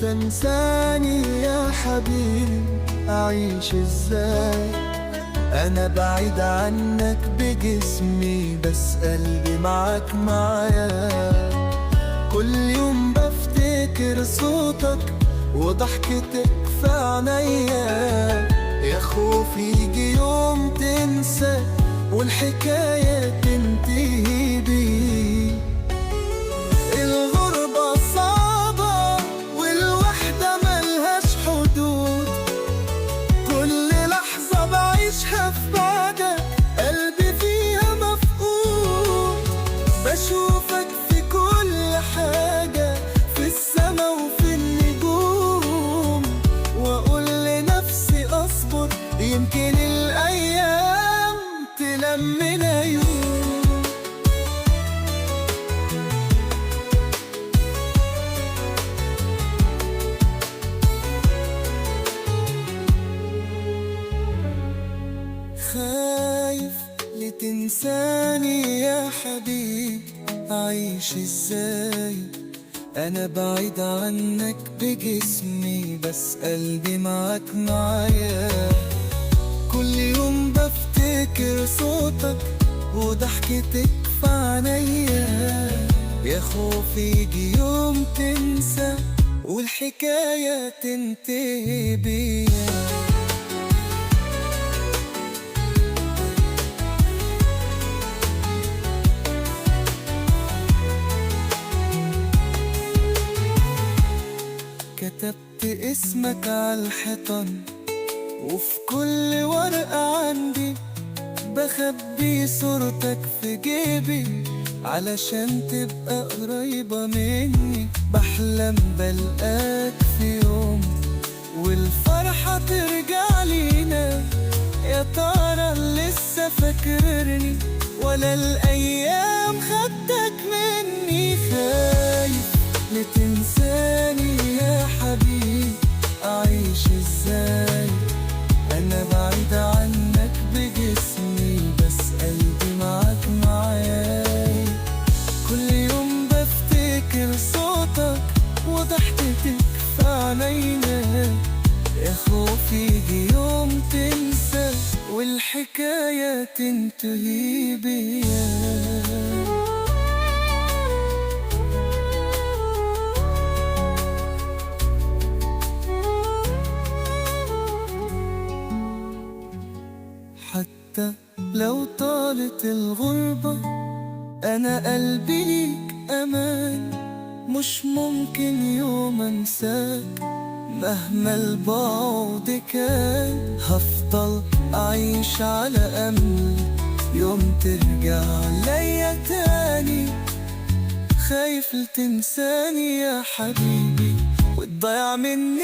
تنساني يا حبيبي أعيش إزاي؟ أنا بعيد عنك بجسمي بس قلبي معاك معايا. كل يوم بفتكر صوتك وضحكتك في عينيا، يا خوف يجي يوم تنسى والحكاية تنتهي بيه. الغربة صعبة والوحدة ملهاش حدود، كل لحظة بعيشها في بعدك قلبي فيها مفقود. بشوفك في كل حاجة، في السما وفي النجوم، وأقول لنفسي أصبر يمكن الأيام تلمنا يوم. خايف لتنساني يا حبيبي أعيش إزاي؟ أنا بعيد عنك بجسمي بس قلبي معاك معايا. كل يوم بفتكر صوتك وضحكتك في عينيا، يا خوف يجي يوم تنسى والحكاية تنتهي بيا. كتبت اسمك عالحيطان وفي كل ورقة عندي، بخبي صورتك في جيبي علشان تبقى قريبة مني. بحلم بلقاك في يوم والفرحة ترجع لينا، يا ترى لسه فاكرني ولا الأيام خدتك مني؟ خايف لتنساني يا حبيبي أعيش إزاي؟ أنا بعيد عنك بجسمي بس قلبي معاك معايا. كل يوم بفتكر صوتك وضحكتك في عينينا، يا خوف يجي يوم تنسى والحكاية تنتهي بيا. حتى لو طالت الغربة أنا قلبي ليك أمان، مش ممكن يوم أنساك مهما البعد كان. هفضل أعيش على أمل يوم ترجع ليا تاني. خايف لتنساني يا حبيبي وتضيع مني